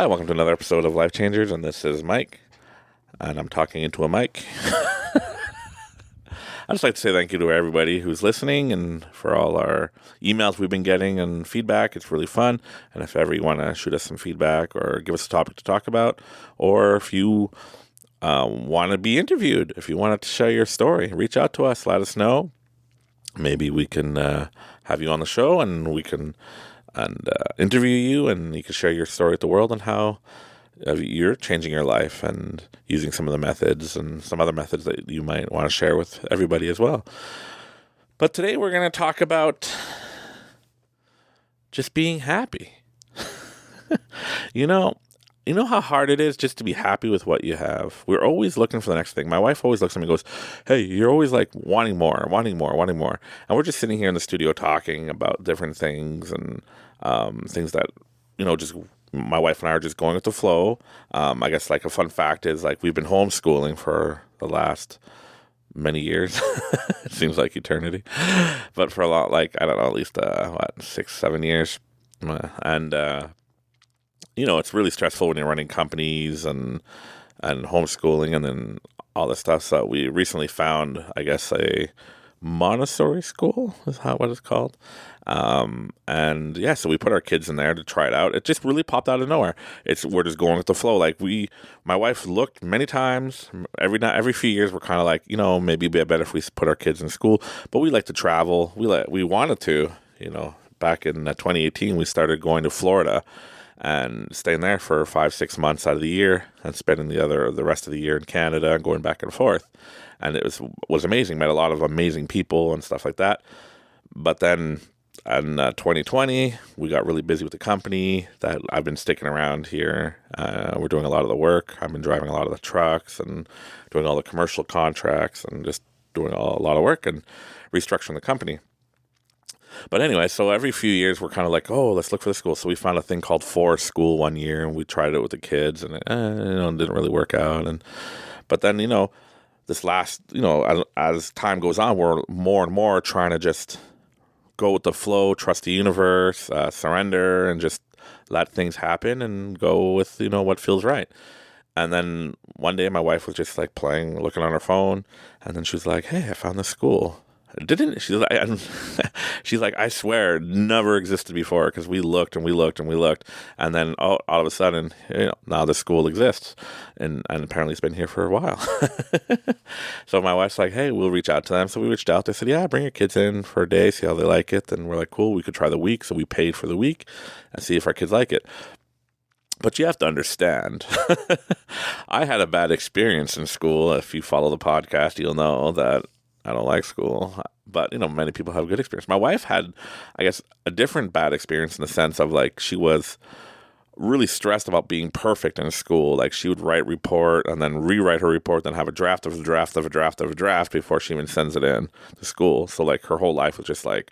Hi, welcome to another episode of Life Changers, and this is Mike, and I'm talking into a mic. I'd just like to say thank you to everybody who's listening and for all our emails we've been getting and feedback. It's really fun, and if ever you want to shoot us some feedback or give us a topic to talk about, or if you want to be interviewed, if you want to share your story, reach out to us, let us know. Maybe we can have you on the show, and we can interview you, and you can share your story with the world and how you're changing your life and using some of the methods and some other methods that you might want to share with everybody as well. But today we're going to talk about just being happy. You know how hard it is just to be happy with what you have. We're always looking for the next thing. My wife always looks at me and goes, "Hey, you're always like wanting more. And we're just sitting here in the studio talking about different things and things that, just my wife and I are just going with the flow. I guess like a fun fact is like we've been homeschooling for the last many years. It seems like eternity. But for a lot, like, I don't know, at least 6-7 years. And it's really stressful when you're running companies and homeschooling and then all this stuff. So we recently found, I guess, a Montessori school is what it's called. So we put our kids in there to try it out. It just really popped out of nowhere. We're just going with the flow. Like my wife looked many times. Every few years, we're kind of like, maybe it'd be better if we put our kids in school. But we like to travel. We wanted to. Back in 2018, we started going to Florida and staying there for 5-6 months out of the year and spending the rest of the year in Canada and going back and forth. And it was amazing. Met a lot of amazing people and stuff like that. But then in 2020, we got really busy with the company that I've been sticking around here. We're doing a lot of the work. I've been driving a lot of the trucks and doing all the commercial contracts and just doing a lot of work and restructuring the company. But anyway, so every few years we're kind of like, oh, let's look for the school. So we found a thing called Forest School one year, and we tried it with the kids, and it didn't really work out. But then this last as time goes on, we're more and more trying to just go with the flow, trust the universe, surrender, and just let things happen and go with what feels right. And then one day my wife was just like looking on her phone, and then she was like, "Hey, I found this school." She's like, I swear, it never existed before because we looked and we looked and we looked, and then all of a sudden, now the school exists, and apparently it's been here for a while. So my wife's like, hey, we'll reach out to them. So we reached out. They said, yeah, bring your kids in for a day, see how they like it. And we're like, cool, we could try the week. So we paid for the week and see if our kids like it. But you have to understand, I had a bad experience in school. If you follow the podcast, you'll know that I don't like school, but many people have a good experience. My wife had, I guess, a different bad experience in the sense of like she was really stressed about being perfect in school. Like she would write report and then rewrite her report, then have a draft of a draft of a draft of a draft before she even sends it in to school. So like her whole life was just like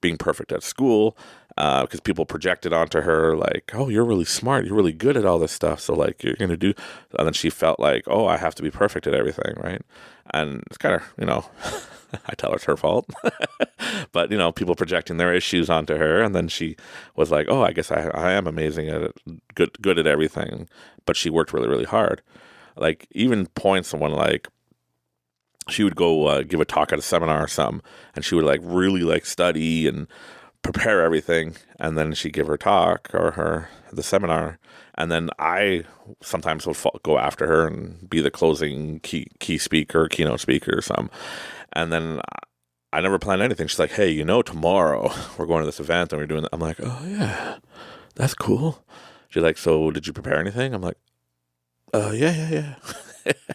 being perfect at school because people projected onto her like, oh, you're really smart, you're really good at all this stuff, so like you're going to do, and then she felt like, oh, I have to be perfect at everything, right? And it's kind of, I tell her it's her fault, but people projecting their issues onto her, and then she was like, oh, I guess I am amazing at it, good at everything, but she worked really, really hard. Like even points when like she would go give a talk at a seminar or something, and she would like really like study and prepare everything, and then she'd give her talk or the seminar, and then I sometimes would go after her and be the closing keynote speaker or something, and then I never planned anything. She's like, hey, tomorrow we're going to this event and we're doing that. I'm like, oh yeah, that's cool. She's like, so did you prepare anything? I'm like, yeah.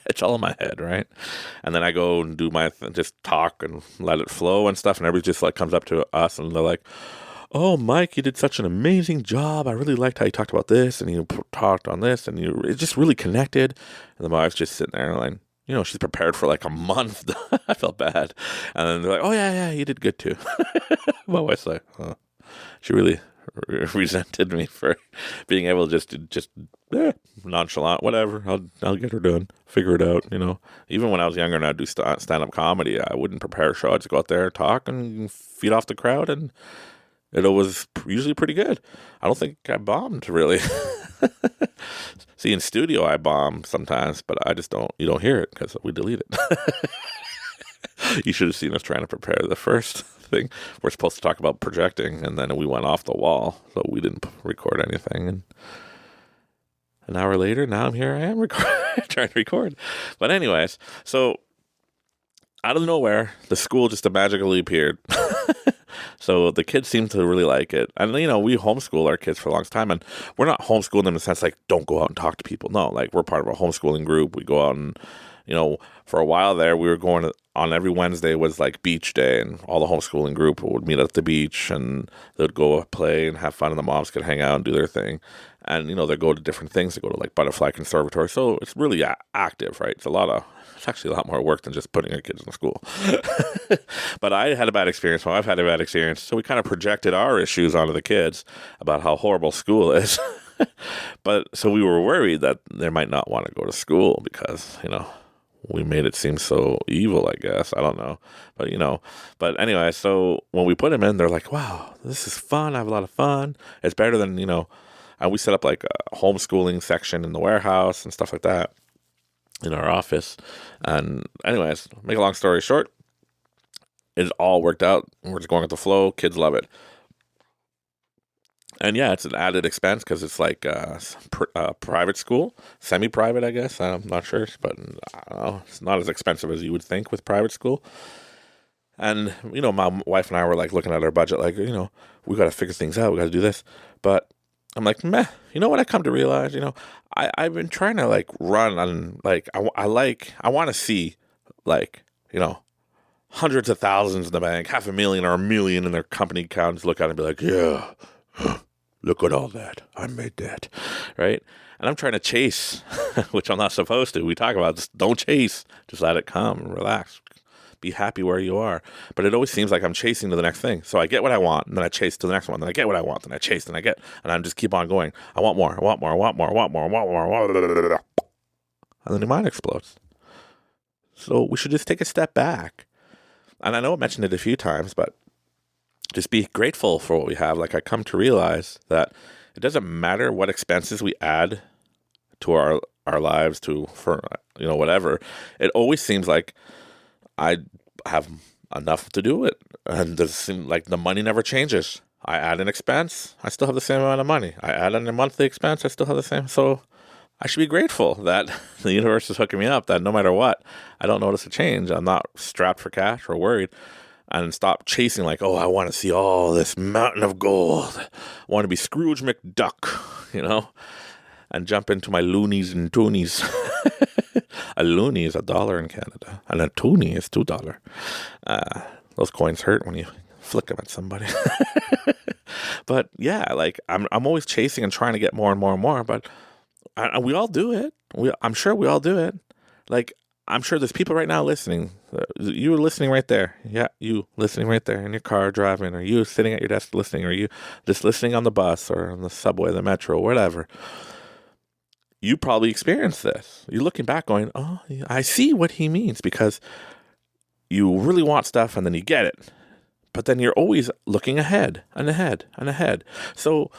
It's all in my head, right? And then I go and do just talk and let it flow and stuff, and everybody just like comes up to us and they're like, oh, Mike, you did such an amazing job. I really liked how you talked about this and you talked on this and it just really connected. And then my wife's just sitting there like, she's prepared for like a month. I felt bad. And then they're like, oh yeah, you did good too. My wife's like, oh. She really resented me for being able to just nonchalant, whatever. I'll get her done, figure it out. Even when I was younger and I'd do stand-up comedy, I wouldn't prepare a show. I'd just go out there, talk, and feed off the crowd, and it was usually pretty good. I don't think I bombed really. See, in studio, I bomb sometimes, but you don't hear it because we delete it. You should have seen us trying to prepare the first thing. We're supposed to talk about projecting, and then we went off the wall, so we didn't record anything. And an hour later, now I am trying to record. But anyways, so out of nowhere, the school just magically appeared. So the kids seem to really like it. And, we homeschool our kids for a long time. And we're not homeschooling them in the sense like, don't go out and talk to people. No, like we're part of a homeschooling group. We go out and, for a while there, we were going on every Wednesday was like beach day. And all the homeschooling group would meet at the beach and they'd go play and have fun. And the moms could hang out and do their thing. And, they go to different things. They go to like Butterfly Conservatory. So it's really active, right? It's actually a lot more work than just putting your kids in school. But I had a bad experience. My wife had a bad experience. So we kind of projected our issues onto the kids about how horrible school is. But so we were worried that they might not want to go to school because, we made it seem so evil, I guess. I don't know. But anyway, so when we put them in, they're like, wow, this is fun. I have a lot of fun. It's better than, and we set up like a homeschooling section in the warehouse and stuff like that in our office. And anyways, make a long story short, it all worked out. We're just going with the flow. Kids love it. And yeah, it's an added expense because it's like a private school, semi-private, I guess. I'm not sure, but I don't know. It's not as expensive as you would think with private school. And, my wife and I were like looking at our budget, like, we got to figure things out. We got to do this. But I'm like, meh, you know what I come to realize? I've been trying to like run on like, I want to see like, hundreds of thousands in the bank, 500,000 or 1 million in their company accounts, look at it and be like, yeah, look at all that. I made that. Right. And I'm trying to chase, which I'm not supposed to. We talk about this, don't chase, just let it come, relax. Be happy where you are. But it always seems like I'm chasing to the next thing. So I get what I want, and then I chase to the next one. Then I get what I want, then I chase, and I just keep on going. I want more, I want more, I want more, I want more, I want more, I want more. And then your mind explodes. So we should just take a step back. And I know I mentioned it a few times, but just be grateful for what we have. Like I come to realize that it doesn't matter what expenses we add to our lives for whatever. It always seems like I have enough to do it. And it seems like the money never changes. I add an expense, I still have the same amount of money. I add in a monthly expense, I still have the same. So I should be grateful that the universe is hooking me up, that no matter what, I don't notice a change. I'm not strapped for cash or worried. And stop chasing like, oh, I want to see all this mountain of gold. I want to be Scrooge McDuck, and jump into my loonies and toonies. A loonie is $1 in Canada, and a toonie is $2. Those coins hurt when you flick them at somebody. But yeah, like I'm always chasing and trying to get more and more and more. But we all do it. I'm sure we all do it. Like I'm sure there's people right now listening. You're listening right there. Yeah, you listening right there in your car driving, or you sitting at your desk listening, or you just listening on the bus or on the subway, the metro, whatever. You probably experienced this. You're looking back going, oh, I see what he means, because you really want stuff and then you get it. But then you're always looking ahead and ahead and ahead. So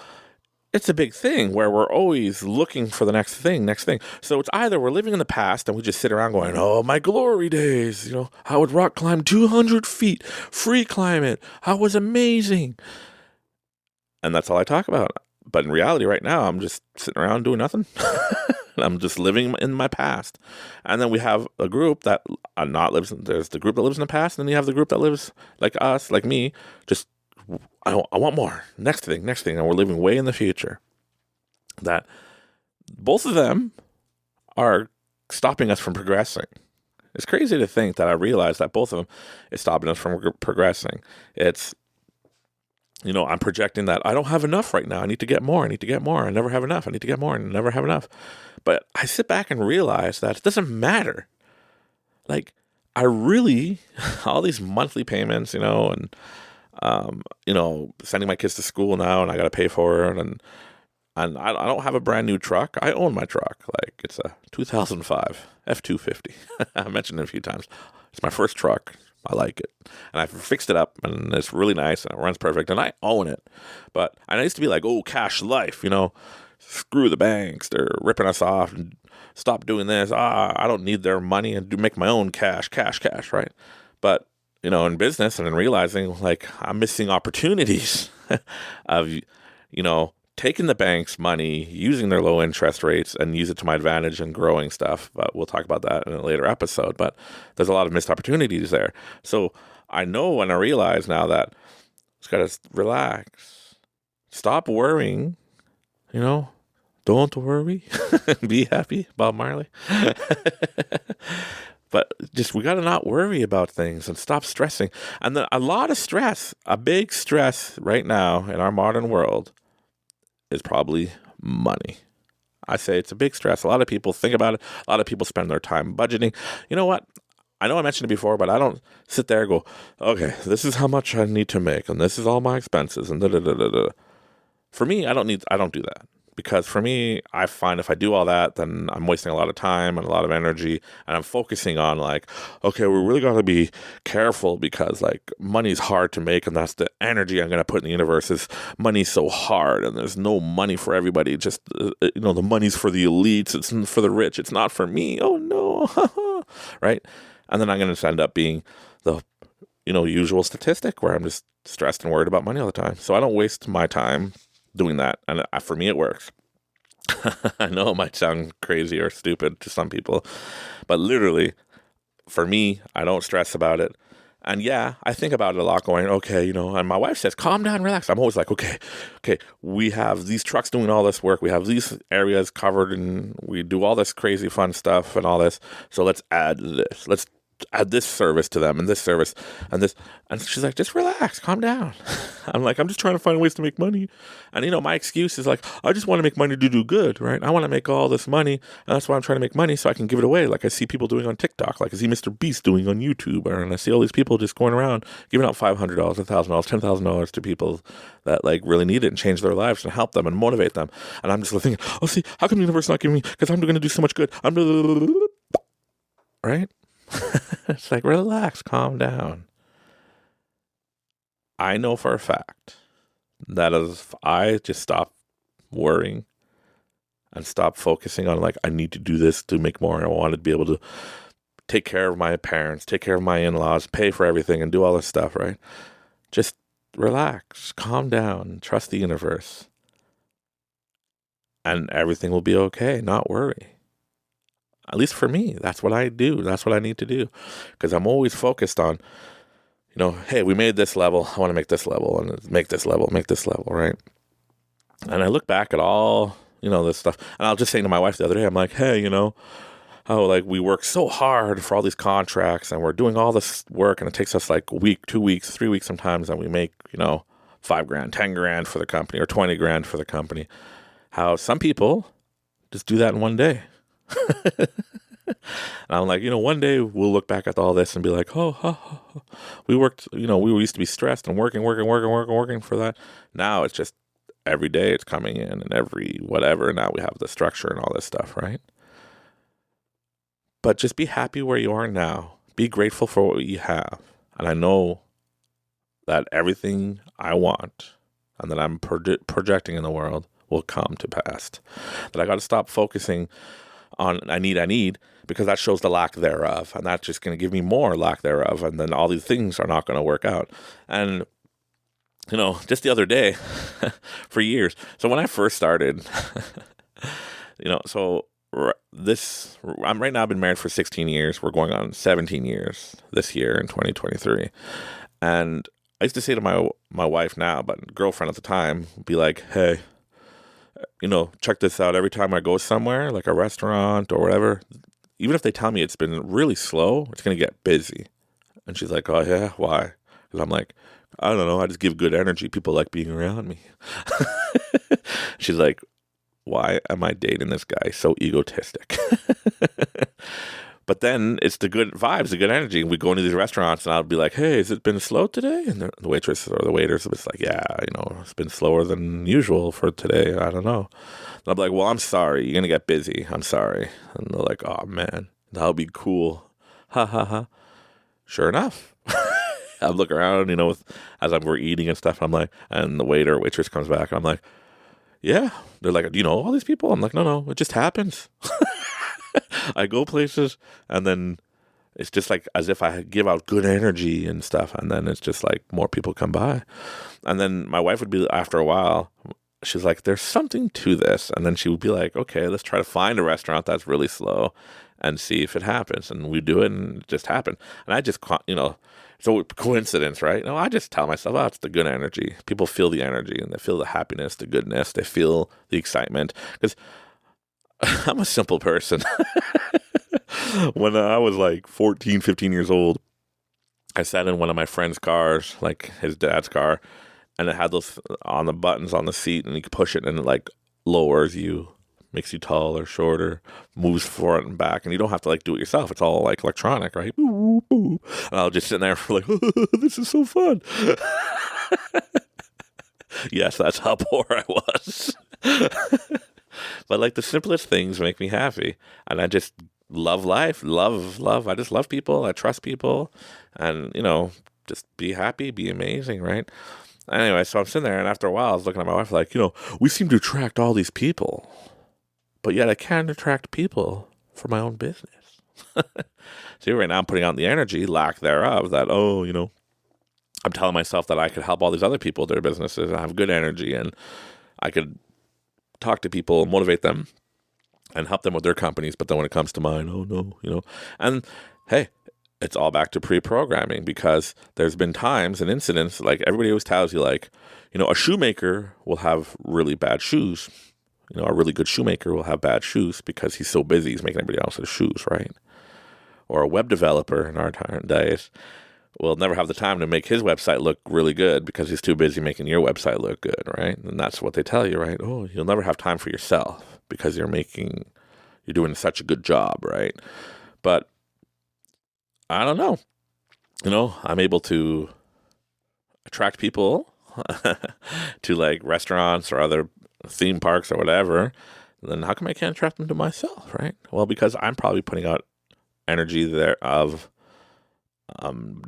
it's a big thing where we're always looking for the next thing. So it's either we're living in the past and we just sit around going, oh, my glory days, I would rock climb 200 feet, free climb it. I was amazing. And that's all I talk about. But in reality right now, I'm just sitting around doing nothing. I'm just living in my past. And then we have a group that there's the group that lives in the past, and then you have the group that lives like us, like me, just I want more. Next thing. And we're living way in the future. That both of them are stopping us from progressing. It's crazy to think that I realize that both of them is stopping us from progressing. It's, I'm projecting that I don't have enough right now. I need to get more. I never have enough. I need to get more and never have enough. But I sit back and realize that it doesn't matter. Like, I really, all these monthly payments, and sending my kids to school now, and I got to pay for it, and I don't have a brand new truck. I own my truck. Like, it's a 2005 F-250. I mentioned it a few times. It's my first truck. I like it. And I fixed it up, and it's really nice, and it runs perfect, and I own it. But I used to be like, oh, cash life, screw the banks. They're ripping us off. And stop doing this. I don't need their money and make my own cash, right? But, in business and in realizing like I'm missing opportunities of, taking the bank's money, using their low interest rates and use it to my advantage and growing stuff. But we'll talk about that in a later episode. But there's a lot of missed opportunities there. So I know and I realize now that just got to relax, stop worrying, don't worry, be happy, Bob Marley. But just, we got to not worry about things and stop stressing. And a lot of stress, a big stress right now in our modern world is probably money. I say it's a big stress. A lot of people think about it. A lot of people spend their time budgeting. You know what? I know I mentioned it before, but I don't sit there and go, okay, this is how much I need to make, and this is all my expenses, and da-da-da-da-da. For me, I don't do that. Because for me, I find if I do all that, then I'm wasting a lot of time and a lot of energy, and I'm focusing on like, okay, we really got to be careful because like money's hard to make, and that's the energy I'm going to put in the universe. Is money's so hard, and there's no money for everybody. Just the money's for the elites. It's for the rich. It's not for me. Oh no, right? And then I'm going to end up being the usual statistic where I'm just stressed and worried about money all the time. So I don't waste my time doing that, and for me it works. I know it might sound crazy or stupid to some people, but literally for me, I don't stress about it. And yeah, I think about it a lot going, okay, and my wife says, calm down, relax. I'm always like, okay, we have these trucks doing all this work. We have these areas covered and we do all this crazy fun stuff and all this. So let's add this. Let's add this service to them and this service and this. And she's like, just relax, calm down. I'm like, I'm just trying to find ways to make money. And, my excuse is like, I just want to make money to do good, right? I want to make all this money. And that's why I'm trying to make money so I can give it away. Like I see people doing on TikTok, like I see Mr. Beast doing on YouTube. And I see all these people just going around giving out $500, $1,000, $10,000 to people that like really need it and change their lives and help them and motivate them. And I'm just thinking, oh, see, how come the universe not giving me? Because I'm going to do so much good. Right? It's like, relax, calm down. I know for a fact that if I just stop worrying and stop focusing on like, I need to do this to make more. I want to be able to take care of my parents, take care of my in-laws, pay for everything and do all this stuff, right? Just relax, calm down, trust the universe. And everything will be okay, not worry. At least for me, that's what I do. That's what I need to do. Because I'm always focused on, hey, we made this level. I want to make this level and make this level, right? And I look back at all, this stuff. And I was just saying to my wife the other day, I'm like, hey, how like we work so hard for all these contracts and we're doing all this work and it takes us like a week, 2 weeks, 3 weeks sometimes, and we make, $5,000, $10,000 for the company or $20,000 for the company. How some people just do that in one day. And I'm like, one day we'll look back at all this and be like, we worked, we used to be stressed and working for that. Now it's just every day it's coming in and every whatever. Now we have the structure and all this stuff, right? But just be happy where you are now. Be grateful for what you have. And I know that everything I want and that I'm projecting in the world will come to pass. That I got to stop focusing on I need, because that shows the lack thereof, and that's just going to give me more lack thereof, and then all these things are not going to work out. And just the other day, for years, so when I first started, I'm right now, I've been married for 16 years. We're going on 17 years this year in 2023, and I used to say to my wife now, but girlfriend at the time, be like, hey, check this out. Every time I go somewhere, like a restaurant or whatever, even if they tell me it's been really slow, it's going to get busy. And she's like, oh, yeah, why? Because I'm like, I don't know. I just give good energy. People like being around me. She's like, why am I dating this guy so egotistic? But then it's the good vibes, the good energy. We go into these restaurants and I'll be like, hey, has it been slow today? And the waitress or the waiters will be like, yeah, it's been slower than usual for today. I don't know. And I'll be like, well, I'm sorry. You're going to get busy. I'm sorry. And they're like, oh, man, that'll be cool. Ha, ha, ha. Sure enough. I look around, as we're eating and stuff. And I'm like, and the waiter or waitress comes back. And I'm like, Yeah. They're like, do you know all these people? I'm like, no, it just happens. I go places, and then it's just like as if I give out good energy and stuff, and then it's just like more people come by. And then my wife would be, after a while, she's like, there's something to this. And then she would be like, okay, let's try to find a restaurant that's really slow and see if it happens. And we do it, and it just happened. And I just, it's a coincidence, right? No, I just tell myself, oh, it's the good energy. People feel the energy, and they feel the happiness, the goodness. They feel the excitement. Because I'm a simple person. When I was like 14, 15 years old, I sat in one of my friend's cars, like his dad's car, and it had those on the buttons on the seat, and you could push it, and it like lowers you, makes you taller, shorter, moves forward and back, and you don't have to like do it yourself. It's all like electronic, right? Boo, boo. And I was just sitting there for like, this is so fun. Yes, that's how poor I was. But like the simplest things make me happy, and I just love life, love. I just love people. I trust people, and just be happy, be amazing, right? Anyway, so I'm sitting there, and after a while, I was looking at my wife like, we seem to attract all these people, but yet I can't attract people for my own business. See, right now I'm putting out the energy, lack thereof, that, I'm telling myself that I could help all these other people with their businesses and have good energy, and I could talk to people, motivate them, and help them with their companies. But then when it comes to mine, oh no, and hey, it's all back to pre-programming, because there's been times and incidents, like everybody always tells you, like, a shoemaker will have really bad shoes. A really good shoemaker will have bad shoes because he's so busy, he's making everybody else's shoes, right? Or a web developer in our days will never have the time to make his website look really good because he's too busy making your website look good, right? And that's what they tell you, right? Oh, you'll never have time for yourself because you're doing such a good job, right? But I don't know. I'm able to attract people to like restaurants or other theme parks or whatever. Then how come I can't attract them to myself, right? Well, because I'm probably putting out energy there of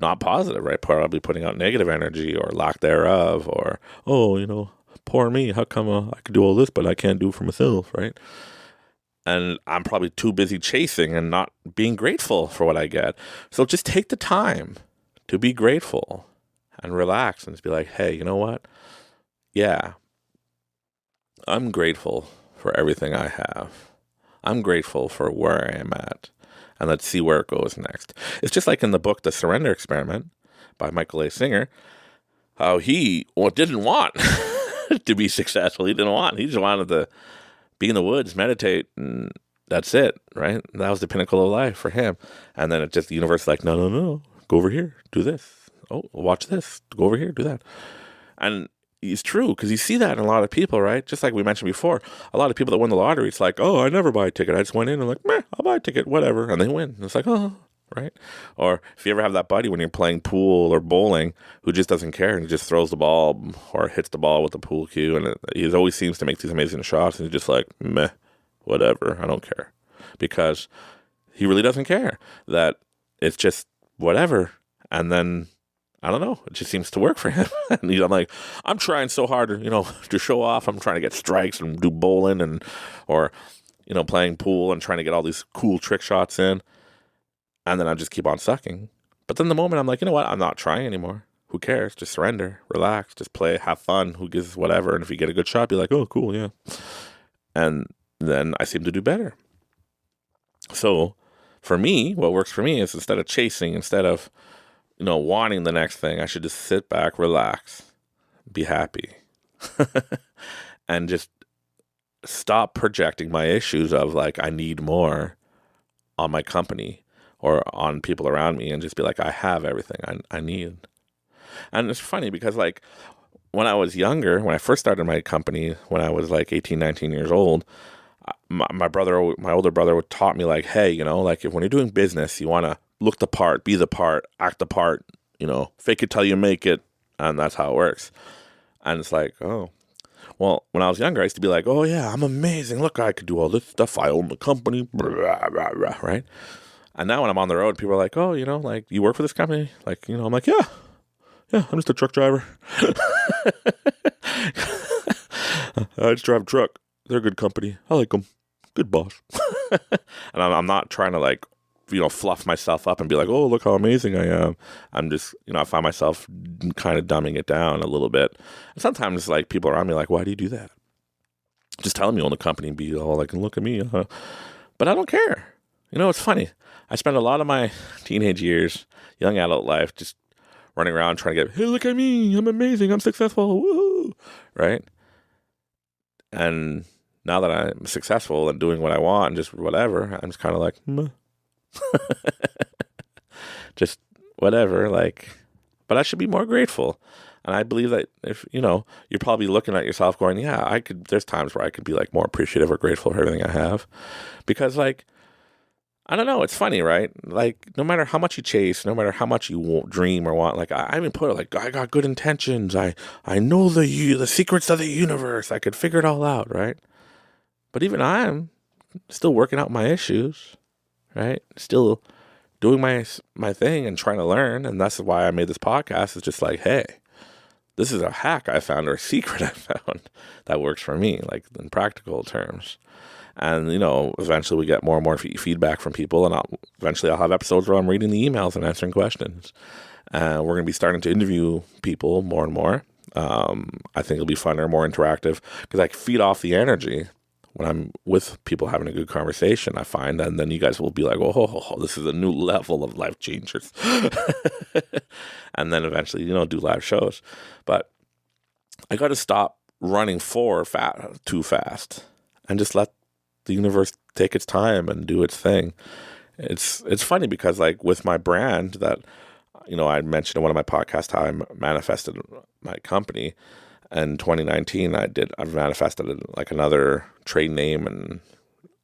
not positive, right? Probably putting out negative energy or lack thereof, or, poor me. How come I could do all this, but I can't do it for myself, right? And I'm probably too busy chasing and not being grateful for what I get. So just take the time to be grateful and relax and just be like, hey, you know what? Yeah, I'm grateful for everything I have. I'm grateful for where I am at. And let's see where it goes next. It's just like in the book, The Surrender Experiment by Michael A. Singer, how he didn't want to be successful. He just wanted to be in the woods, meditate, and that's it, right? And that was the pinnacle of life for him. And then the universe is like, no, go over here, do this. Oh, watch this, go over here, do that. And it's true, because you see that in a lot of people, right? Just like we mentioned before, a lot of people that win the lottery, it's like, oh, I never buy a ticket. I just went in and like, meh, I'll buy a ticket, whatever. And they win. And it's like, oh, right? Or if you ever have that buddy when you're playing pool or bowling who just doesn't care and just throws the ball or hits the ball with the pool cue, and he always seems to make these amazing shots, and he's just like, meh, whatever, I don't care. Because he really doesn't care. That it's just whatever. And then I don't know. It just seems to work for him. And I'm like, I'm trying so hard, to show off. I'm trying to get strikes and do bowling or playing pool and trying to get all these cool trick shots in. And then I just keep on sucking. But then the moment I'm like, you know what? I'm not trying anymore. Who cares? Just surrender, relax, just play, have fun. Who gives whatever? And if you get a good shot, be like, oh, cool, yeah. And then I seem to do better. So for me, what works for me is instead of chasing, instead of wanting the next thing, I should just sit back, relax, be happy, and just stop projecting my issues of like, I need more on my company or on people around me, and just be like, I have everything I need. And it's funny because like when I was younger, when I first started my company, when I was like 18, 19 years old, my older brother taught me like, hey, like if when you're doing business, you want to look the part, be the part, act the part, fake it till you make it. And that's how it works. And it's like, oh, well, when I was younger, I used to be like, oh yeah, I'm amazing. Look, I could do all this stuff. I own the company, blah, blah, blah, right? And now when I'm on the road, people are like, oh, like you work for this company? Like, I'm like, yeah, I'm just a truck driver. I just drive a truck. They're a good company. I like them. Good boss. And I'm not trying to like, fluff myself up and be like, oh, look how amazing I am. I'm just, I find myself kind of dumbing it down a little bit. And sometimes like people around me are like, why do you do that? Just tell them you own the company and be all like, look at me. But I don't care. It's funny. I spent a lot of my teenage years, young adult life, just running around trying to get, hey, look at me. I'm amazing. I'm successful. Woohoo. Right? And now that I'm successful and doing what I want and just whatever, I'm just kind of like, just whatever. Like, but I should be more grateful. And I believe that if, you're probably looking at yourself going, yeah, there's times where I could be like more appreciative or grateful for everything I have. Because like, I don't know, it's funny, right? Like, no matter how much you chase, no matter how much you dream or want, like, I even put it like, I got good intentions. I know the secrets of the universe. I could figure it all out, right? But even I'm still working out my issues, right? Still doing my thing and trying to learn. And that's why I made this podcast. It's just like, hey, this is a hack I found or a secret I found that works for me, like in practical terms. And, eventually we get more and more feedback from people. And eventually I'll have episodes where I'm reading the emails and answering questions. We're going to be starting to interview people more and more. I think it'll be funner, more interactive, because I feed off the energy when I'm with people having a good conversation, I find. And then you guys will be like, oh, this is a new level of life changers. And then eventually, do live shows. But I got to stop running too fast and just let the universe take its time and do its thing. It's funny because like with my brand that, I mentioned in one of my podcasts how I manifested my company. In 2019, I've manifested like another trade name and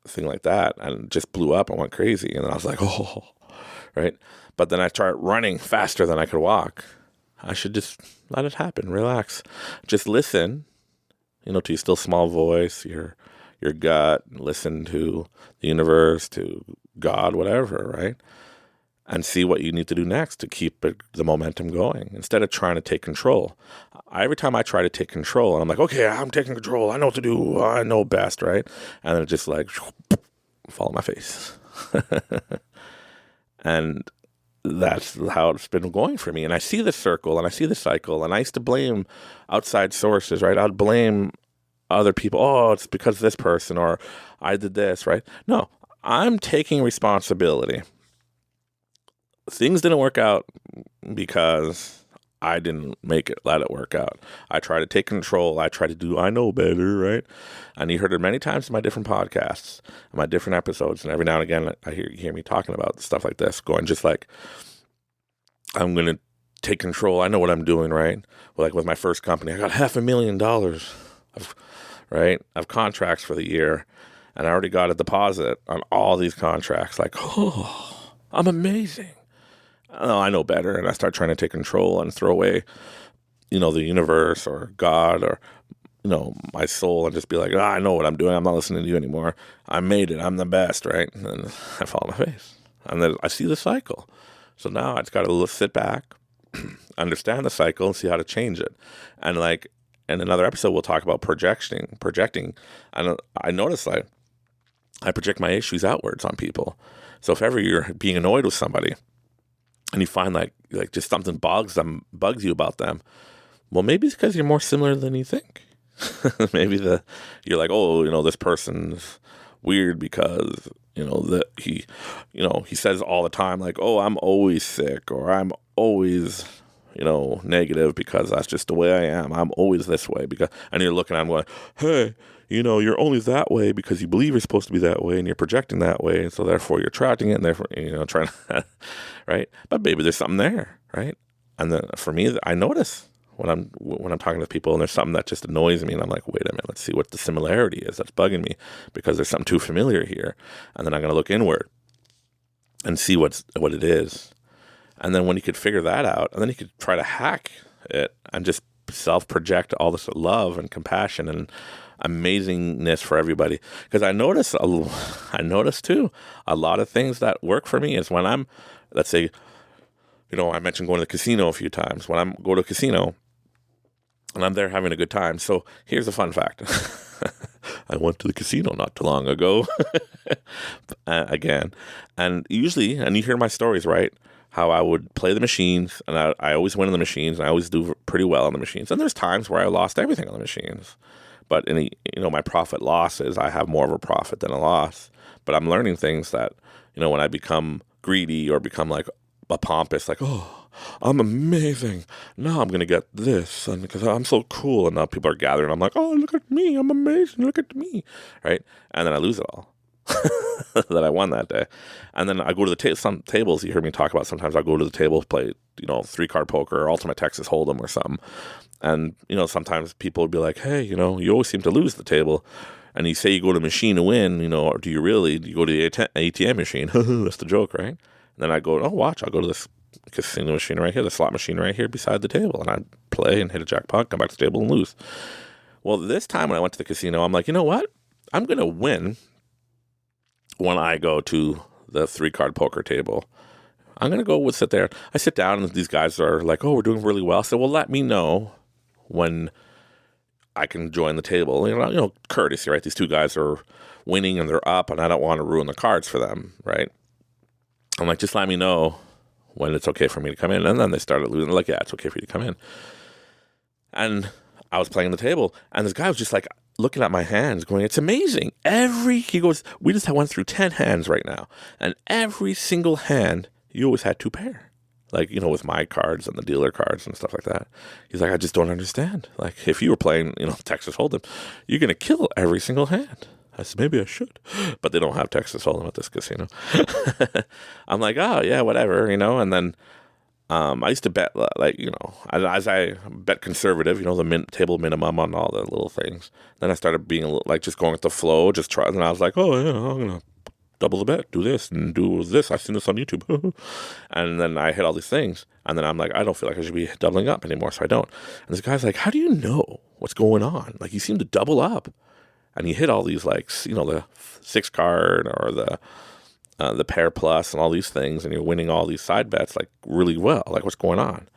thing like that, and it just blew up and went crazy. And then I was like, oh, right. But then I started running faster than I could walk. I should just let it happen. Relax. Just listen, to your still small voice, your gut, listen to the universe, to God, whatever, right? And see what you need to do next to keep the momentum going instead of trying to take control. Every time I try to take control and I'm like, okay, I'm taking control. I know what to do. I know best, right? And then it just like fall on my face. And that's how it's been going for me. And I see the circle and I see the cycle, and I used to blame outside sources, right? I'd blame other people. Oh, it's because this person, or I did this, right? No, I'm taking responsibility. Things didn't work out because I didn't let it work out. I try to take control. I try to do, I know better, right? And you heard it many times in my different podcasts, in my different episodes. And every now and again, you hear me talking about stuff like this, going just like, I'm going to take control. I know what I'm doing, right? Well, like with my first company, I got $500,000 of contracts for the year. And I already got a deposit on all these contracts. Like, oh, I'm amazing. Oh, I know better. And I start trying to take control and throw away, the universe or God or, my soul, and just be like, I know what I'm doing. I'm not listening to you anymore. I made it. I'm the best, right? And then I fall on my face. And then I see the cycle. So now I just got to sit back, understand the cycle, and see how to change it. And like in another episode, we'll talk about projecting. And I notice like I project my issues outwards on people. So if ever you're being annoyed with somebody, and you find like just something bugs you about them, well, maybe it's because you're more similar than you think. Maybe you're like, oh, this person's weird because that he says all the time like, oh, I'm always sick, or I'm always negative because that's just the way I am. I'm always this way and you're looking at him going, hey, you're only that way because you believe you're supposed to be that way, and you're projecting that way, and so therefore you're attracting it, and therefore trying to right. But maybe there's something there, right? And then for me, I notice when I'm talking to people, and there's something that just annoys me, and I'm like, wait a minute, let's see what the similarity is that's bugging me, because there's something too familiar here. And then I'm gonna look inward and see what it is. And then when you could figure that out, and then you could try to hack it and just self-project all this love and compassion and amazingness for everybody. Because I notice too, a lot of things that work for me is when I'm, let's say, I mentioned going to the casino a few times. When I'm go to a casino and I'm there having a good time. So here's a fun fact. I went to the casino not too long ago again. And usually, and you hear my stories, right? How I would play the machines, and I always win on the machines, and I always do pretty well on the machines. And there's times where I lost everything on the machines. But my profit losses, I have more of a profit than a loss. But I'm learning things that, when I become greedy or become like a pompous, like, oh, I'm amazing. Now I'm going to get this, and because I'm so cool. And now people are gathering. I'm like, oh, look at me. I'm amazing. Look at me. Right? And then I lose it all that I won that day. And then I go to some tables you heard me talk about. Sometimes I'll go to the table, play, 3-card poker or Ultimate Texas Hold'em or something. And, sometimes people would be like, hey, you always seem to lose the table. And you say you go to a machine to win, or do you really? You go to the ATM machine. That's the joke, right? And then I go, oh, watch, I'll go to this casino machine right here, the slot machine right here beside the table. And I'd play and hit a jackpot, come back to the table and lose. Well, this time when I went to the casino, I'm like, you know what? I'm going to win when I go to the 3-card poker table. I'm going to sit there. I sit down and these guys are like, oh, we're doing really well. So, well, let me know when I can join the table. Courtesy, right? These two guys are winning and they're up and I don't want to ruin the cards for them, right? I'm like, just let me know when it's okay for me to come in. And then they started losing. They're like, yeah, it's okay for you to come in. And I was playing the table and this guy was just like looking at my hands going, it's amazing. He goes, we just went through 10 hands right now. And every single hand, you always had 2 pair. Like, with my cards and the dealer cards and stuff like that. He's like, I just don't understand. Like, if you were playing, Texas Hold'em, you're going to kill every single hand. I said, maybe I should. But they don't have Texas Hold'em at this casino. I'm like, oh, yeah, whatever, And then I used to bet, as I bet conservative, the table minimum on all the little things. Then I started being a little, like, just going with the flow, just trying. And I was like, oh, yeah, I'm going to double the bet, do this and do this. I've seen this on YouTube. And then I hit all these things. And then I'm like, I don't feel like I should be doubling up anymore, so I don't. And this guy's like, how do you know what's going on? Like, you seem to double up. And you hit all these, like, the 6-card or the pair plus and all these things, and you're winning all these side bets, like, really well. Like, what's going on?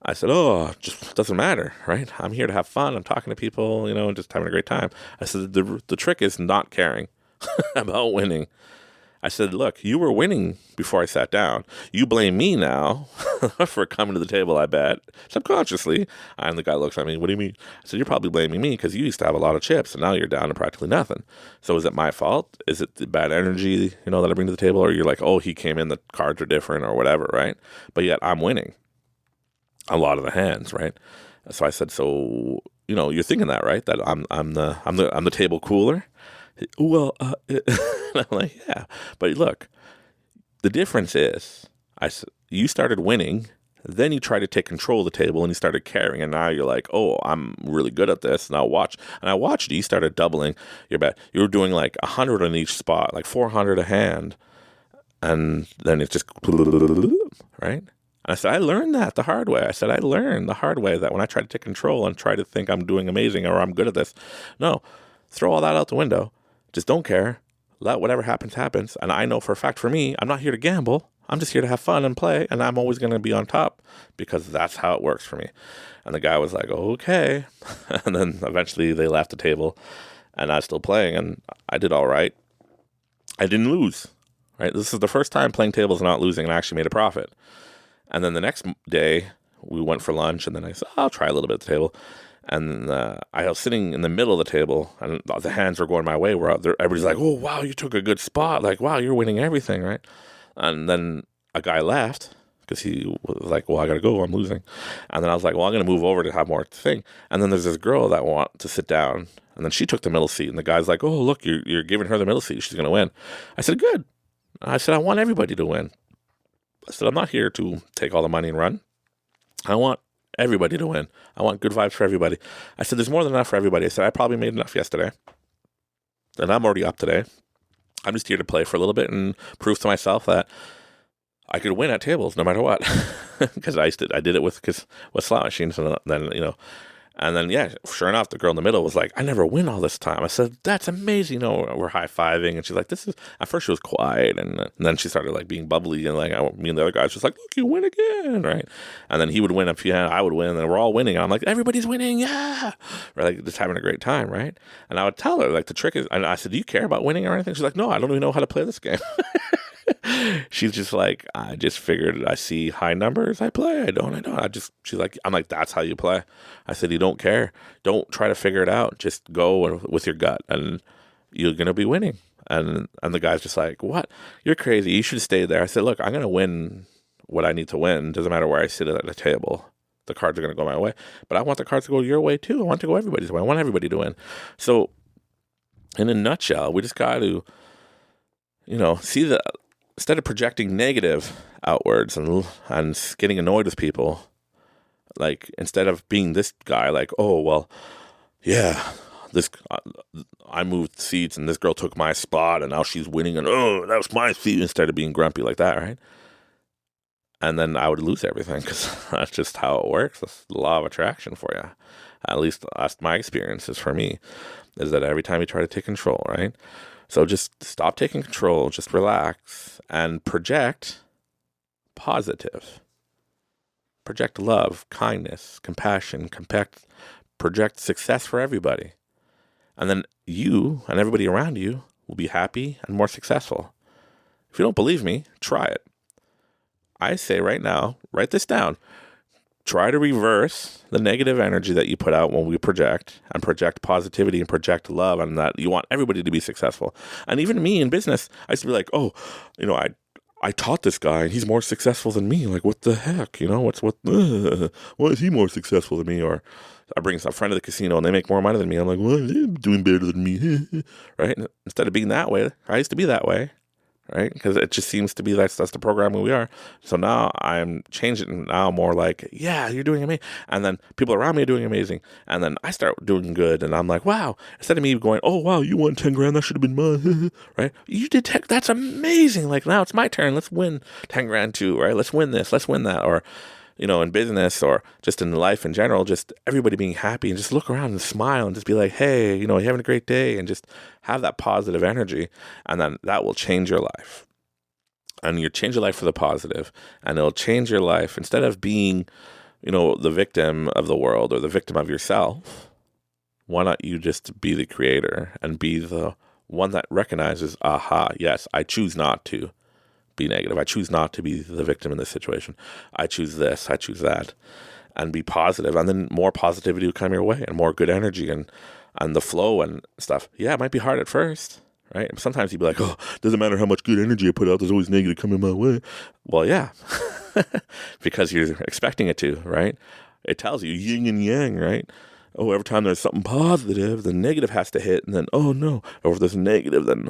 I said, oh, it just doesn't matter, right? I'm here to have fun. I'm talking to people, and just having a great time. I said, the trick is not caring about winning. I said, look, you were winning before I sat down. You blame me now for coming to the table, I bet, subconsciously. And the guy looks at me, what do you mean? I said, you're probably blaming me because you used to have a lot of chips, and now you're down to practically nothing. So is it my fault? Is it the bad energy, that I bring to the table? Or you're like, oh, he came in, the cards are different or whatever, right? But yet I'm winning a lot of the hands, right? So I said, so, you're thinking that, right? That I'm the table cooler? Well, I'm like, yeah, but look, the difference is, you started winning, then you tried to take control of the table and you started carrying, and now you're like, oh, I'm really good at this. Now watch, and I watched you started doubling your bet. You were doing like 100 on each spot, like 400 a hand, and then it's just right. And I said, I learned that the hard way. I learned the hard way that when I try to take control and try to think I'm doing amazing or I'm good at this, no, throw all that out the window. Just don't care. Let whatever happens, happens. And I know for a fact, for me, I'm not here to gamble. I'm just here to have fun and play. And I'm always going to be on top because that's how it works for me. And the guy was like, okay. And then eventually they left the table and I was still playing and I did all right. I didn't lose, right? This is the first time playing tables and not losing, and I actually made a profit. And then the next day we went for lunch, and then I said, I'll try a little bit at the table. And I was sitting in the middle of the table, and the hands were going my way. Where everybody's like, oh, wow, you took a good spot. Like, wow, you're winning everything, right? And then a guy left because he was like, well, I got to go. I'm losing. And then I was like, well, I'm going to move over to have more thing. And then there's this girl that wanted to sit down, and then she took the middle seat. And the guy's like, oh, look, you're giving her the middle seat. She's going to win. I said, good. I said, I want everybody to win. I said, I'm not here to take all the money and run. I want everybody to win. I want good vibes for everybody. I said, there's more than enough for everybody. I said, I probably made enough yesterday. And I'm already up today. I'm just here to play for a little bit and prove to myself that I could win at tables no matter what. Because I did it with slot machines. And then, And then, yeah, sure enough, the girl in the middle was like, I never win all this time. I said, that's amazing. We're high-fiving. And she's like, this is, at first she was quiet. And then she started like being bubbly. And like, me and the other guys just like, look, you win again, right? And then he would win, I would win. And we're all winning. And I'm like, everybody's winning, yeah. We're like just having a great time, right? And I would tell her, like, the trick is, and I said, do you care about winning or anything? She's like, no, I don't even know how to play this game. She's just like, I just figured I see high numbers, I play. I don't. She's like, I'm like, that's how you play. I said, you don't care. Don't try to figure it out. Just go with your gut and you're going to be winning. And the guy's just like, what? You're crazy. You should stay there. I said, look, I'm going to win what I need to win. Doesn't matter where I sit at the table. The cards are going to go my way. But I want the cards to go your way too. I want to go everybody's way. I want everybody to win. So in a nutshell, we just got to, see instead of projecting negative outwards and getting annoyed with people, like instead of being this guy, like, oh, well, yeah, I moved seats and this girl took my spot and now she's winning and, oh, that was my seat, instead of being grumpy like that, right? And then I would lose everything because that's just how it works. That's the law of attraction for you. At least that's my experiences for me, is that every time you try to take control, right? So just stop taking control, just relax, and project positive. Project love, kindness, compassion, project success for everybody. And then you and everybody around you will be happy and more successful. If you don't believe me, try it. I say right now, write this down. Try to reverse the negative energy that you put out when we project, and project positivity and project love, and that you want everybody to be successful. And even me in business, I used to be like, oh, I taught this guy and he's more successful than me. Like, what the heck? Why is he more successful than me? Or I bring a friend to the casino and they make more money than me. I'm like, well, they're doing better than me. Right? Instead of being that way, I used to be that way. Right? Because it just seems to be that's the programming we are. So now I'm changing now more like, yeah, you're doing amazing. And then people around me are doing amazing. And then I start doing good. And I'm like, wow. Instead of me going, oh, wow, you won 10 grand. That should have been mine. Right? You did 10. That's amazing. Like, now it's my turn. Let's win 10 grand too. Right? Let's win this. Let's win that. Or, in business or just in life in general, just everybody being happy and just look around and smile and just be like, hey, you're having a great day, and just have that positive energy. And then that will change your life. And you change your life for the positive, and it'll change your life. Instead of being, the victim of the world or the victim of yourself, why not you just be the creator and be the one that recognizes, aha, yes, I choose not to be negative. I choose not to be the victim in this situation. I choose this. I choose that. And be positive. And then more positivity will come your way, and more good energy and the flow and stuff. Yeah, it might be hard at first, right? Sometimes you'd be like, oh, doesn't matter how much good energy I put out, there's always negative coming my way. Well, yeah, because you're expecting it to, right? It tells you yin and yang, right? Oh, every time there's something positive, the negative has to hit, and then, oh no, or if there's negative, then,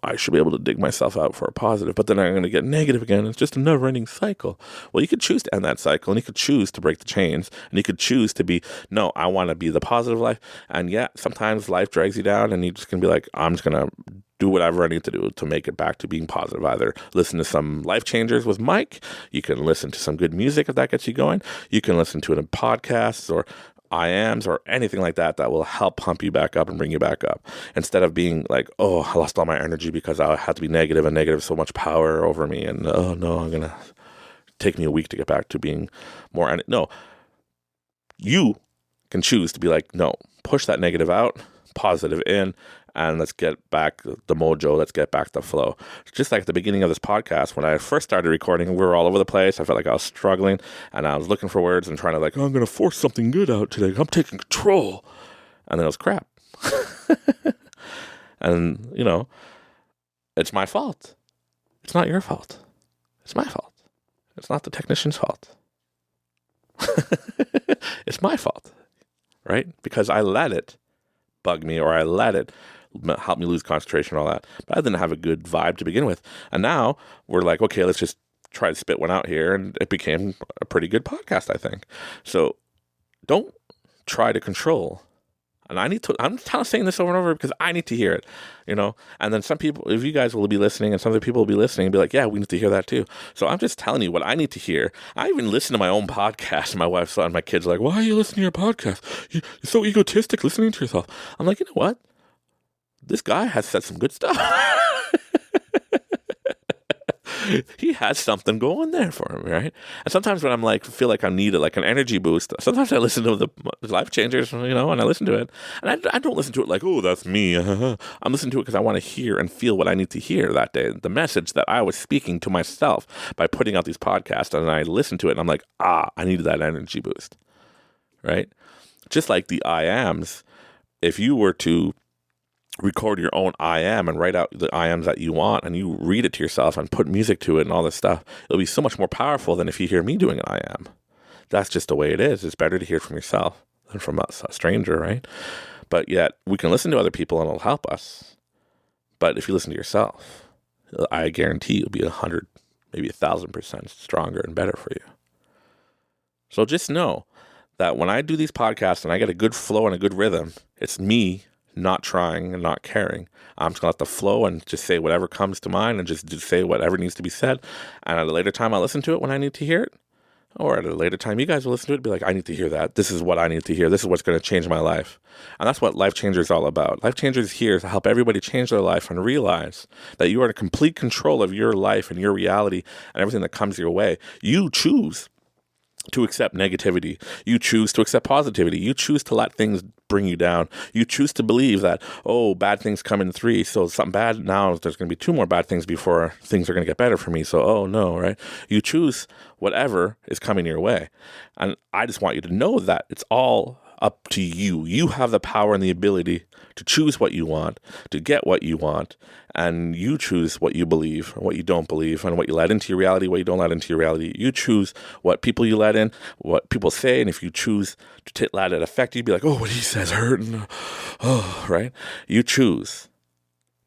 I should be able to dig myself out for a positive, but then I'm going to get negative again. It's just a never-ending cycle. Well, you could choose to end that cycle, and you could choose to break the chains, and you could choose to be, no, I want to be the positive life. And yeah, sometimes life drags you down, and you just can be like, I'm just going to do whatever I need to do to make it back to being positive. Either listen to some life changers with Mike, you can listen to some good music if that gets you going, you can listen to it in podcasts or IMs or anything like that will help pump you back up and bring you back up, instead of being like, oh, I lost all my energy because I had to be negative, and negative so much power over me, and oh no, I'm gonna take me a week to get back to being more. No, you can choose to be like, no, push that negative out, positive in, and let's get back the mojo. Let's get back the flow. Just like at the beginning of this podcast, when I first started recording, we were all over the place. I felt like I was struggling, and I was looking for words and trying to like, oh, I'm going to force something good out today. I'm taking control. And then it was crap. And, it's my fault. It's not your fault. It's my fault. It's not the technician's fault. It's my fault, right? Because I let it bug me, or I let it help me lose concentration and all that. But I didn't have a good vibe to begin with. And now we're like, okay, let's just try to spit one out here. And it became a pretty good podcast, I think. So don't try to control. And I'm kind of saying this over and over because I need to hear it, And then some people, if you guys will be listening and some other people will be listening and be like, yeah, we need to hear that too. So I'm just telling you what I need to hear. I even listen to my own podcast. My wife and my kids are like, why are you listening to your podcast? You're so egotistic listening to yourself. I'm like, you know what? This guy has said some good stuff. He has something going there for him, right? And sometimes when I'm like, feel like I need like an energy boost, sometimes I listen to the Life Changers, and I listen to it. And I don't listen to it like, oh, that's me. I'm listening to it because I want to hear and feel what I need to hear that day. The message that I was speaking to myself by putting out these podcasts, and I listen to it, and I'm like, I needed that energy boost, right? Just like the I ams, if you were to record your own I am and write out the I ams that you want and you read it to yourself and put music to it and all this stuff, it'll be so much more powerful than if you hear me doing an I am. That's just the way it is. It's better to hear from yourself than from a stranger, right? But yet we can listen to other people and it'll help us. But if you listen to yourself, I guarantee you'll be 100, maybe 1,000% stronger and better for you. So just know that when I do these podcasts and I get a good flow and a good rhythm, it's me not trying and not caring. I'm just going to let the flow and just say whatever comes to mind and just say whatever needs to be said. And at a later time, I'll listen to it when I need to hear it. Or at a later time, you guys will listen to it and be like, I need to hear that. This is what I need to hear. This is what's going to change my life. And that's what Life Changer is all about. Life Changer is here to help everybody change their life and realize that you are in complete control of your life and your reality and everything that comes your way. You choose to accept negativity. You choose to accept positivity. You choose to let things bring you down. You choose to believe that, bad things come in 3. So something bad now, there's going to be 2 more bad things before things are going to get better for me. So, no, right? You choose whatever is coming your way. And I just want you to know that it's all up to you. You have the power and the ability to choose what you want, to get what you want, and you choose what you believe and what you don't believe, and what you let into your reality, what you don't let into your reality. You choose what people you let in, what people say, and if you choose to let it affect you, be like, what he says hurt, right? You choose.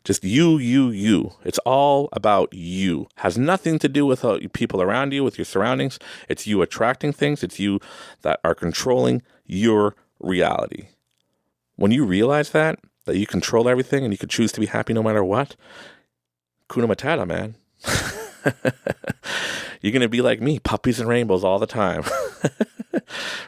Just you. It's all about you. Has nothing to do with people around you, with your surroundings. It's you attracting things. It's you that are controlling your reality. When you realize that you control everything and you can choose to be happy no matter what, Kuna Matata, man. You're going to be like me, puppies and rainbows all the time.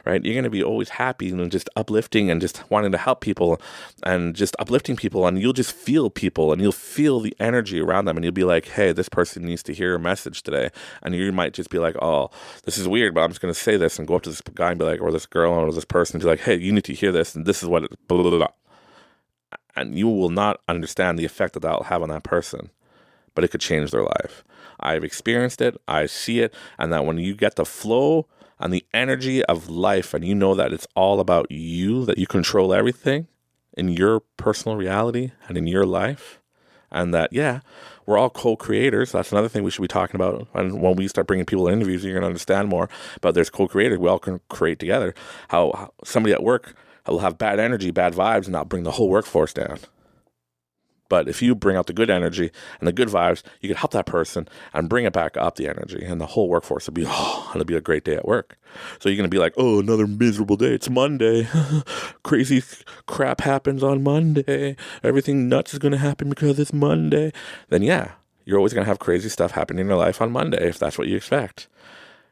Right? You're going to be always happy and just uplifting and just wanting to help people and just uplifting people, and you'll just feel people and you'll feel the energy around them, and you'll be like, hey, this person needs to hear a message today. And you might just be like, oh, this is weird, but I'm just going to say this, and go up to this guy and be like, or this girl or this person, and be like, hey, you need to hear this, and this is what it, blah, blah, blah. And you will not understand the effect that will have on that person, but it could change their life. I've experienced it, I see it, and that when you get the flow and the energy of life, and you know that it's all about you, that you control everything in your personal reality and in your life, and that, we're all co-creators. That's another thing we should be talking about. And when we start bringing people in interviews, you're going to understand more. But there's co-creators. We all can create together. How somebody at work will have bad energy, bad vibes, and not bring the whole workforce down. But if you bring out the good energy and the good vibes, you can help that person and bring it back up the energy, and the whole workforce will be, it'll be a great day at work. So you're going to be like, another miserable day. It's Monday. Crazy crap happens on Monday. Everything nuts is going to happen because it's Monday. Then you're always going to have crazy stuff happening in your life on Monday if that's what you expect.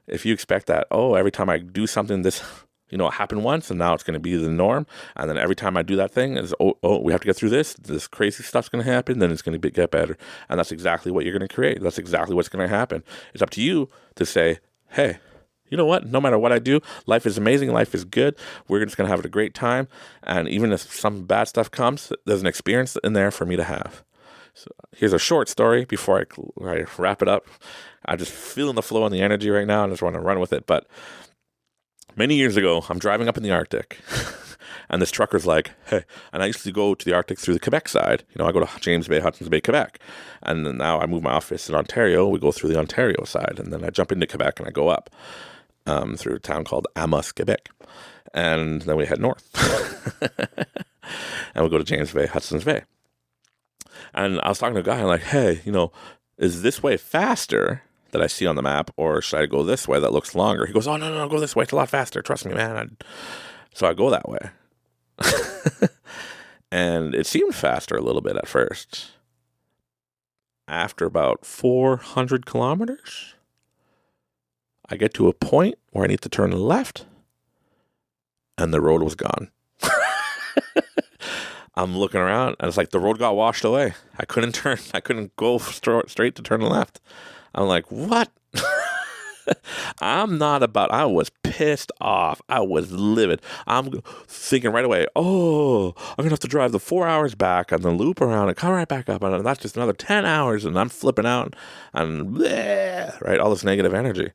If you expect that, every time I do something, this it happened once, and now it's going to be the norm. And then every time I do that thing, is we have to get through this. This crazy stuff's going to happen. Then it's going to get better. And that's exactly what you're going to create. That's exactly what's going to happen. It's up to you to say, hey, you know what? No matter what I do, life is amazing. Life is good. We're just going to have a great time. And even if some bad stuff comes, there's an experience in there for me to have. So here's a short story before I wrap it up. I'm just feeling the flow and the energy right now, and I just want to run with it. But many years ago, I'm driving up in the Arctic, and this trucker's like, hey, and I used to go to the Arctic through the Quebec side. I go to James Bay, Hudson's Bay, Quebec. And then now I move my office in Ontario. We go through the Ontario side, and then I jump into Quebec and I go up through a town called Amos, Quebec. And then we head north. And we go to James Bay, Hudson's Bay. And I was talking to a guy, and I'm like, hey, is this way faster that I see on the map, or should I go this way that looks longer? He goes, oh, no, go this way. It's a lot faster. Trust me, man. So I go that way. And it seemed faster a little bit at first. After about 400 kilometers, I get to a point where I need to turn left, and the road was gone. I'm looking around, and it's like the road got washed away. I couldn't turn. I couldn't go straight to turn left. I'm like, what? I was pissed off. I was livid. I'm thinking right away, oh, I'm going to have to drive the 4 hours back and then loop around and come right back up. And that's just another 10 hours. And I'm flipping out and bleh, right? All this negative energy.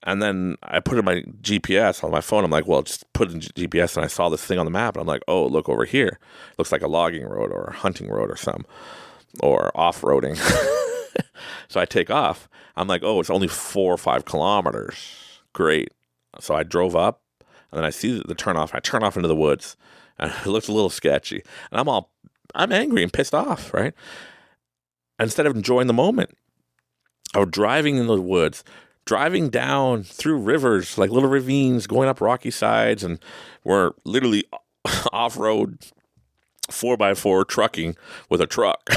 And then I put in my GPS on my phone. I'm like, well, just put in GPS. And I saw this thing on the map. And I'm like, oh, look over here. Looks like a logging road or a hunting road or something, or off-roading. So I take off. I'm like, oh, it's only 4 or 5 kilometers. Great. So I drove up, and then I see the turnoff. I turn off into the woods, and it looks a little sketchy. And I'm angry and pissed off, right? And instead of enjoying the moment, I was driving in the woods, driving down through rivers, like little ravines, going up rocky sides, and we're literally off-road 4x4 trucking with a truck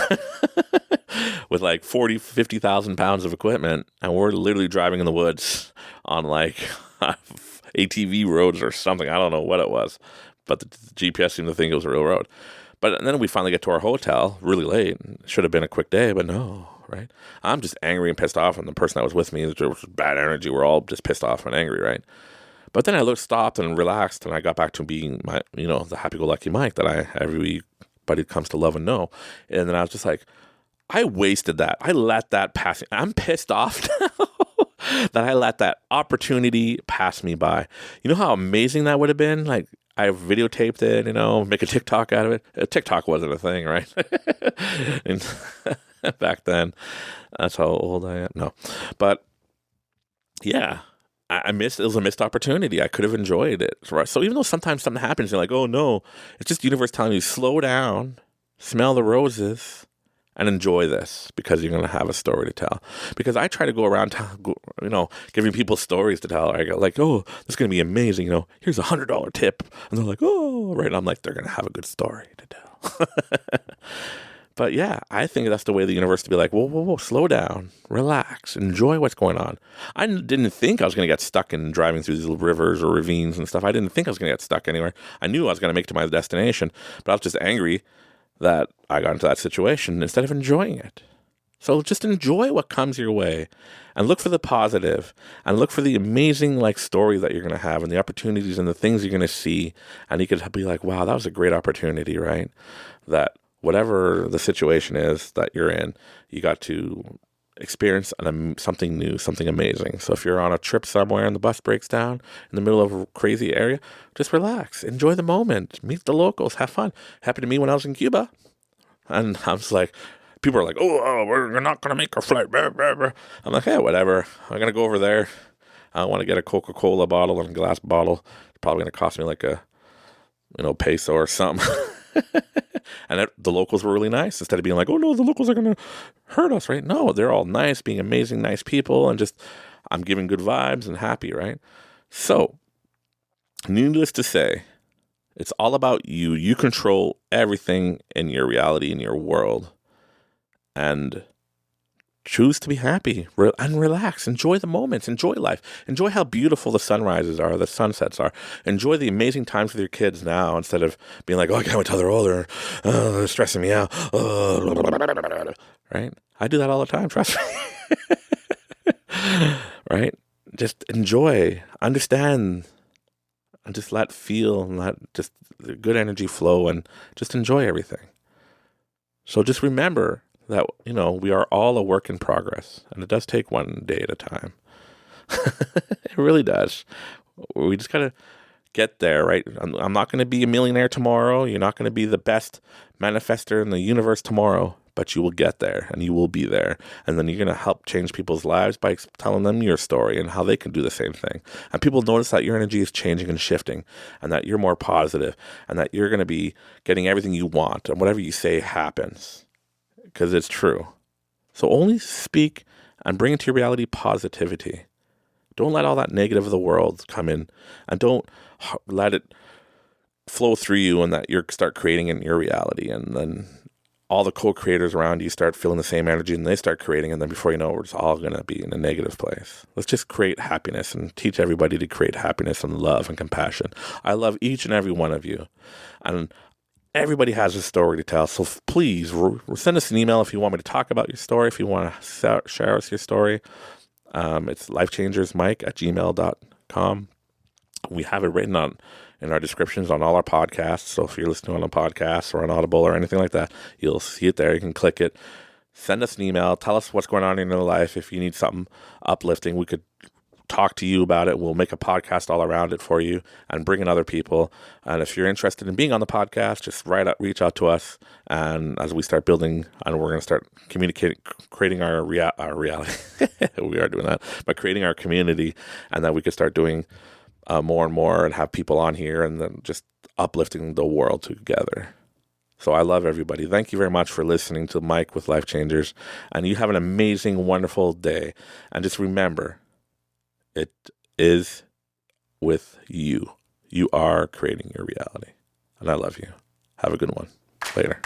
with like 50,000 pounds of equipment. And we're literally driving in the woods on like ATV roads or something. I don't know what it was, but the GPS seemed to think it was a real road. But then we finally get to our hotel really late. It should have been a quick day, but no, right? I'm just angry and pissed off. And the person that was with me, there was bad energy. We're all just pissed off and angry, right? But then I stopped and relaxed, and I got back to being my, the happy-go-lucky Mike that everybody comes to love and know. And then I was just like, I wasted that. I let that pass. I'm pissed off now that I let that opportunity pass me by. You know how amazing that would have been? Like, I videotaped it, make a TikTok out of it. TikTok wasn't a thing, right? And back then. That's how old I am. No. But, yeah. I missed. It was a missed opportunity. I could have enjoyed it. Right? So even though sometimes something happens, you're like, oh no, it's just the universe telling you, slow down, smell the roses, and enjoy this, because you're going to have a story to tell. Because I try to go around, giving people stories to tell. I go like, oh, this is going to be amazing. Here's $100 tip. And they're like, oh, right. And I'm like, they're going to have a good story to tell. But yeah, I think that's the way the universe to be like, whoa, slow down, relax, enjoy what's going on. I didn't think I was going to get stuck in driving through these little rivers or ravines and stuff. I didn't think I was going to get stuck anywhere. I knew I was going to make it to my destination, but I was just angry that I got into that situation instead of enjoying it. So just enjoy what comes your way and look for the positive and look for the amazing story that you're going to have and the opportunities and the things you're going to see. And you could be like, wow, that was a great opportunity, right? That whatever the situation is that you're in, you got to experience something new, something amazing. So if you're on a trip somewhere and the bus breaks down in the middle of a crazy area, just relax, enjoy the moment, meet the locals, have fun. Happened to me when I was in Cuba. And I was like, people are like, oh, we're not going to make our flight. Blah, blah, blah. I'm like, hey, whatever. I'm going to go over there. I want to get a Coca-Cola bottle and a glass bottle. It's probably going to cost me like a, peso or something. And the locals were really nice. Instead of being like, oh no, the locals are going to hurt us, right? No, they're all nice, being amazing, nice people. And just, I'm giving good vibes and happy, right? So, needless to say, it's all about you. You control everything in your reality, in your world. And choose to be happy and relax. Enjoy the moments. Enjoy life. Enjoy how beautiful the sunrises are, the sunsets are. Enjoy the amazing times with your kids now instead of being like, oh, I can't wait till they're older. Oh, they're stressing me out. Right? I do that all the time. Trust me. Right? Just enjoy, understand, and just feel and let just the good energy flow and just enjoy everything. So just remember that, we are all a work in progress, and it does take one day at a time. It really does. We just got to get there, right? I'm not going to be a millionaire tomorrow. You're not going to be the best manifester in the universe tomorrow, but you will get there, and you will be there. And then you're going to help change people's lives by telling them your story and how they can do the same thing. And people notice that your energy is changing and shifting, and that you're more positive, and that you're going to be getting everything you want, and whatever you say happens. Because it's true. So only speak and bring into your reality positivity. Don't let all that negative of the world come in, and don't let it flow through you and that you start creating in your reality. And then all the co-creators around you start feeling the same energy and they start creating. And then before you know it, we're just all going to be in a negative place. Let's just create happiness and teach everybody to create happiness and love and compassion. I love each and every one of you. And everybody has a story to tell. So please send us an email if you want me to talk about your story, if you want to share us your story. It's lifechangersmike@gmail.com. We have it written in our descriptions on all our podcasts. So if you're listening on a podcast or on Audible or anything like that, you'll see it there. You can click it. Send us an email. Tell us what's going on in your life. If you need something uplifting, we could talk to you about it. We'll make a podcast all around it for you and bring in other people. And if you're interested in being on the podcast, just reach out to us. And as we start building, and we're going to start creating our reality. We are doing that, but creating our community, and then we could start doing more and more and have people on here and then just uplifting the world together. So I love everybody. Thank you very much for listening to Mike with Life Changers. And you have an amazing, wonderful day. And just remember, it is with you. You are creating your reality. And I love you. Have a good one. Later.